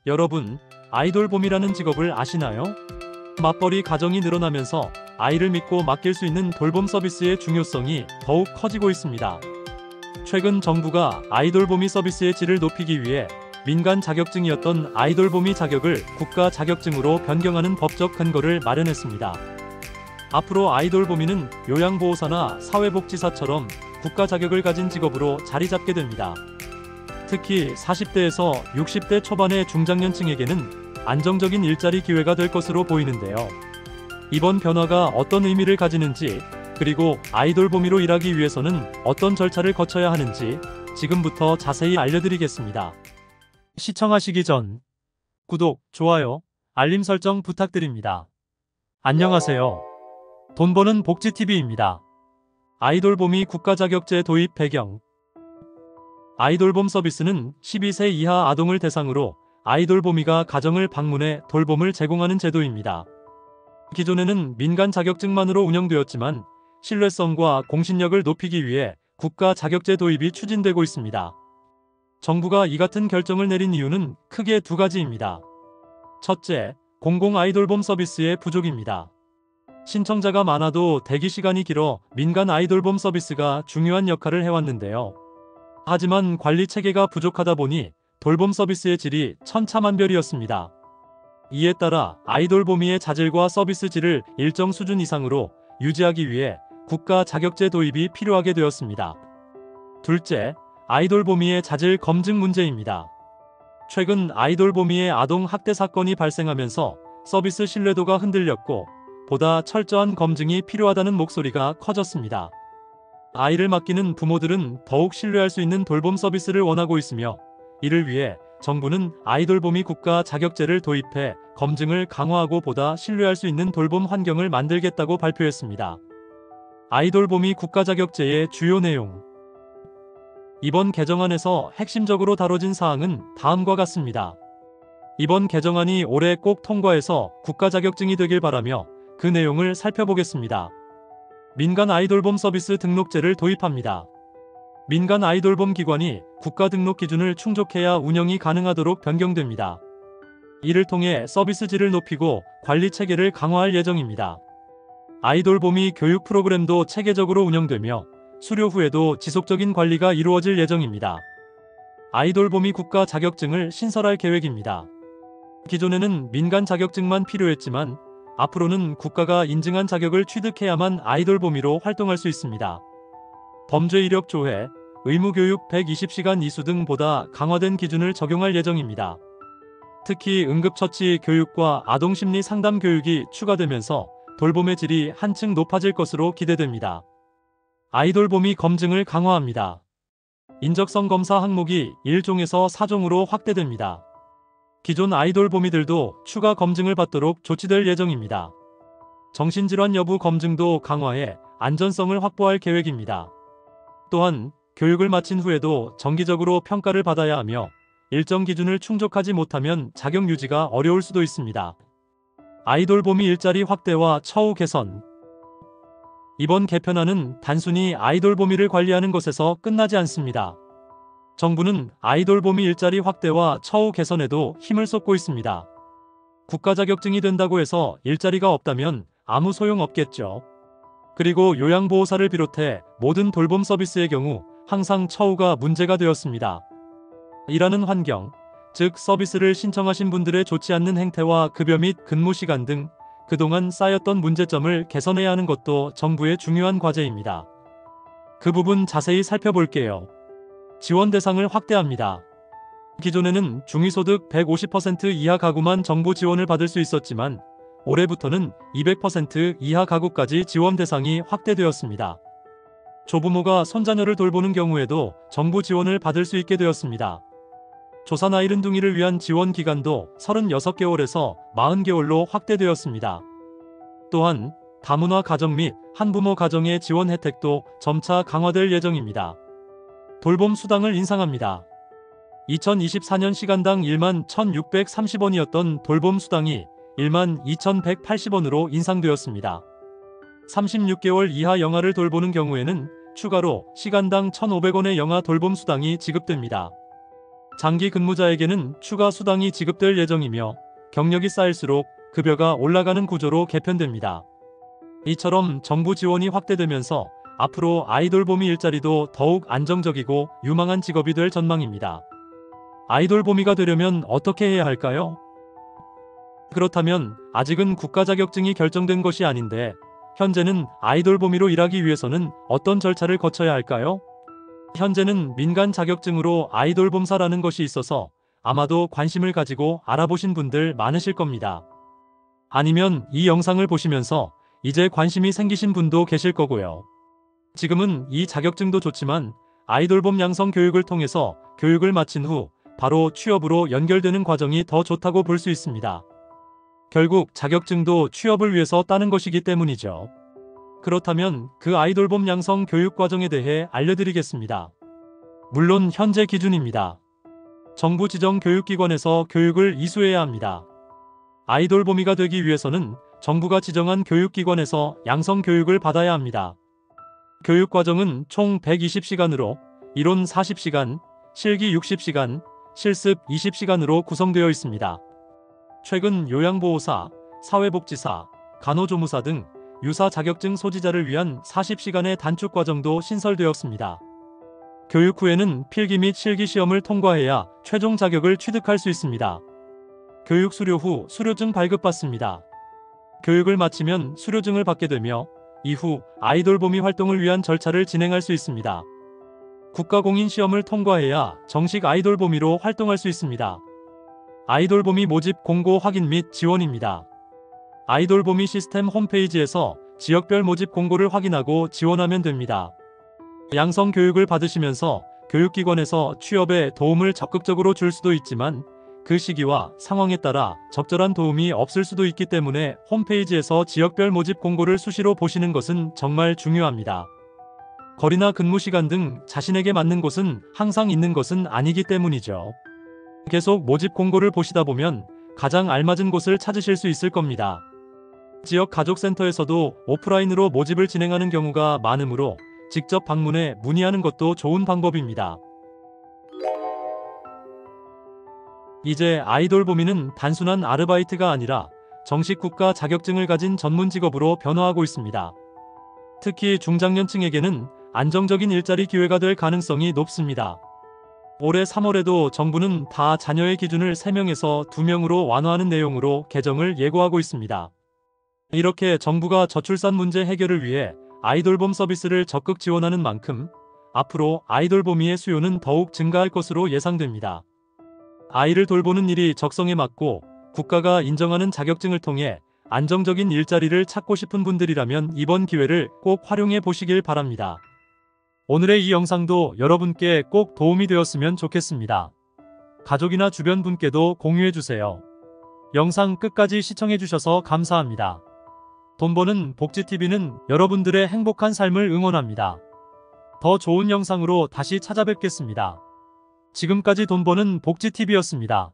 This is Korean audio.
여러분, 아이돌봄이라는 직업을 아시나요? 맞벌이 가정이 늘어나면서 아이를 믿고 맡길 수 있는 돌봄 서비스의 중요성이 더욱 커지고 있습니다. 최근 정부가 아이돌봄이 서비스의 질을 높이기 위해 민간 자격증이었던 아이돌봄이 자격을 국가 자격증으로 변경하는 법적 근거를 마련했습니다. 앞으로 아이돌봄이는 요양보호사나 사회복지사처럼 국가 자격을 가진 직업으로 자리 잡게 됩니다. 특히 40대에서 60대 초반의 중장년층에게는 안정적인 일자리 기회가 될 것으로 보이는데요. 이번 변화가 어떤 의미를 가지는지, 그리고 아이돌봄이로 일하기 위해서는 어떤 절차를 거쳐야 하는지 지금부터 자세히 알려드리겠습니다. 시청하시기 전 구독, 좋아요, 알림 설정 부탁드립니다. 안녕하세요. 돈 버는 복지TV입니다. 아이돌봄이 국가자격제 도입 배경. 아이돌봄 서비스는 12세 이하 아동을 대상으로 아이돌봄이가 가정을 방문해 돌봄을 제공하는 제도입니다. 기존에는 민간 자격증만으로 운영되었지만 신뢰성과 공신력을 높이기 위해 국가 자격제 도입이 추진되고 있습니다. 정부가 이 같은 결정을 내린 이유는 크게 두 가지입니다. 첫째, 공공 아이돌봄 서비스의 부족입니다. 신청자가 많아도 대기 시간이 길어 민간 아이돌봄 서비스가 중요한 역할을 해왔는데요. 하지만 관리 체계가 부족하다 보니 돌봄 서비스의 질이 천차만별이었습니다. 이에 따라 아이돌봄이의 자질과 서비스 질을 일정 수준 이상으로 유지하기 위해 국가 자격제 도입이 필요하게 되었습니다. 둘째, 아이돌봄이의 자질 검증 문제입니다. 최근 아이돌봄이의 아동 학대 사건이 발생하면서 서비스 신뢰도가 흔들렸고 보다 철저한 검증이 필요하다는 목소리가 커졌습니다. 아이를 맡기는 부모들은 더욱 신뢰할 수 있는 돌봄 서비스를 원하고 있으며, 이를 위해 정부는 아이돌봄이 국가 자격제를 도입해 검증을 강화하고 보다 신뢰할 수 있는 돌봄 환경을 만들겠다고 발표했습니다. 아이돌봄이 국가 자격제의 주요 내용. 이번 개정안에서 핵심적으로 다뤄진 사항은 다음과 같습니다. 이번 개정안이 올해 꼭 통과해서 국가 자격증이 되길 바라며 그 내용을 살펴보겠습니다. 민간 아이돌봄 서비스 등록제를 도입합니다. 민간 아이돌봄 기관이 국가 등록 기준을 충족해야 운영이 가능하도록 변경됩니다. 이를 통해 서비스 질을 높이고 관리 체계를 강화할 예정입니다. 아이돌봄이 교육 프로그램도 체계적으로 운영되며 수료 후에도 지속적인 관리가 이루어질 예정입니다. 아이돌봄이 국가 자격증을 신설할 계획입니다. 기존에는 민간 자격증만 필요했지만 앞으로는 국가가 인증한 자격을 취득해야만 아이돌봄이로 활동할 수 있습니다. 범죄 이력 조회, 의무교육 120시간 이수 등 보다 강화된 기준을 적용할 예정입니다. 특히 응급처치 교육과 아동심리 상담 교육이 추가되면서 돌봄의 질이 한층 높아질 것으로 기대됩니다. 아이돌봄이 검증을 강화합니다. 인적성 검사 항목이 1종에서 4종으로 확대됩니다. 기존 아이돌봄이들도 추가 검증을 받도록 조치될 예정입니다. 정신질환 여부 검증도 강화해 안전성을 확보할 계획입니다. 또한 교육을 마친 후에도 정기적으로 평가를 받아야 하며 일정 기준을 충족하지 못하면 자격 유지가 어려울 수도 있습니다. 아이돌봄이 일자리 확대와 처우 개선. 이번 개편안은 단순히 아이돌봄이를 관리하는 것에서 끝나지 않습니다. 정부는 아이돌봄이 일자리 확대와 처우 개선에도 힘을 쏟고 있습니다. 국가 자격증이 된다고 해서 일자리가 없다면 아무 소용 없겠죠. 그리고 요양보호사를 비롯해 모든 돌봄 서비스의 경우 항상 처우가 문제가 되었습니다. 일하는 환경, 즉 서비스를 신청하신 분들의 좋지 않는 행태와 급여 및 근무 시간 등 그동안 쌓였던 문제점을 개선해야 하는 것도 정부의 중요한 과제입니다. 그 부분 자세히 살펴볼게요. 지원 대상을 확대합니다. 기존에는 중위소득 150% 이하 가구만 정부 지원을 받을 수 있었지만 올해부터는 200% 이하 가구까지 지원 대상이 확대되었습니다. 조부모가 손자녀를 돌보는 경우에도 정부 지원을 받을 수 있게 되었습니다. 조사 나이른둥이를 위한 지원 기간도 36개월에서 40개월로 확대되었습니다. 또한 다문화 가정 및 한부모 가정의 지원 혜택도 점차 강화될 예정입니다. 돌봄 수당을 인상합니다. 2024년 시간당 1만 1,630원이었던 돌봄 수당이 1만 2,180원으로 인상되었습니다. 36개월 이하 영아를 돌보는 경우에는 추가로 시간당 1,500원의 영아 돌봄 수당이 지급됩니다. 장기 근무자에게는 추가 수당이 지급될 예정이며 경력이 쌓일수록 급여가 올라가는 구조로 개편됩니다. 이처럼 정부 지원이 확대되면서 앞으로 아이돌봄이 일자리도 더욱 안정적이고 유망한 직업이 될 전망입니다. 아이돌봄이가 되려면 어떻게 해야 할까요? 그렇다면 아직은 국가 자격증이 결정된 것이 아닌데 현재는 아이돌봄이로 일하기 위해서는 어떤 절차를 거쳐야 할까요? 현재는 민간 자격증으로 아이돌봄사라는 것이 있어서 아마도 관심을 가지고 알아보신 분들 많으실 겁니다. 아니면 이 영상을 보시면서 이제 관심이 생기신 분도 계실 거고요. 지금은 이 자격증도 좋지만 아이돌봄 양성 교육을 통해서 교육을 마친 후 바로 취업으로 연결되는 과정이 더 좋다고 볼 수 있습니다. 결국 자격증도 취업을 위해서 따는 것이기 때문이죠. 그렇다면 그 아이돌봄 양성 교육 과정에 대해 알려드리겠습니다. 물론 현재 기준입니다. 정부 지정 교육기관에서 교육을 이수해야 합니다. 아이돌봄이가 되기 위해서는 정부가 지정한 교육기관에서 양성 교육을 받아야 합니다. 교육 과정은 총 120시간으로 이론 40시간, 실기 60시간, 실습 20시간으로 구성되어 있습니다. 최근 요양보호사, 사회복지사, 간호조무사 등 유사 자격증 소지자를 위한 40시간의 단축 과정도 신설되었습니다. 교육 후에는 필기 및 실기 시험을 통과해야 최종 자격을 취득할 수 있습니다. 교육 수료 후 수료증 발급받습니다. 교육을 마치면 수료증을 받게 되며 이후 아이돌봄이 활동을 위한 절차를 진행할 수 있습니다. 국가공인 시험을 통과해야 정식 아이돌봄이로 활동할 수 있습니다. 아이돌봄이 모집 공고 확인 및 지원입니다. 아이돌봄이 시스템 홈페이지에서 지역별 모집 공고를 확인하고 지원하면 됩니다. 양성 교육을 받으시면서 교육기관에서 취업에 도움을 적극적으로 줄 수도 있지만 그 시기와 상황에 따라 적절한 도움이 없을 수도 있기 때문에 홈페이지에서 지역별 모집 공고를 수시로 보시는 것은 정말 중요합니다. 거리나 근무 시간 등 자신에게 맞는 곳은 항상 있는 것은 아니기 때문이죠. 계속 모집 공고를 보시다 보면 가장 알맞은 곳을 찾으실 수 있을 겁니다. 지역 가족센터에서도 오프라인으로 모집을 진행하는 경우가 많으므로 직접 방문해 문의하는 것도 좋은 방법입니다. 이제 아이돌봄이는 단순한 아르바이트가 아니라 정식 국가 자격증을 가진 전문 직업으로 변화하고 있습니다. 특히 중장년층에게는 안정적인 일자리 기회가 될 가능성이 높습니다. 올해 3월에도 정부는 다 자녀의 기준을 3명에서 2명으로 완화하는 내용으로 개정을 예고하고 있습니다. 이렇게 정부가 저출산 문제 해결을 위해 아이돌봄 서비스를 적극 지원하는 만큼 앞으로 아이돌봄이의 수요는 더욱 증가할 것으로 예상됩니다. 아이를 돌보는 일이 적성에 맞고 국가가 인정하는 자격증을 통해 안정적인 일자리를 찾고 싶은 분들이라면 이번 기회를 꼭 활용해 보시길 바랍니다. 오늘의 이 영상도 여러분께 꼭 도움이 되었으면 좋겠습니다. 가족이나 주변 분께도 공유해주세요. 영상 끝까지 시청해주셔서 감사합니다. 돈 버는 복지TV는 여러분들의 행복한 삶을 응원합니다. 더 좋은 영상으로 다시 찾아뵙겠습니다. 지금까지 돈 버는 복지TV였습니다.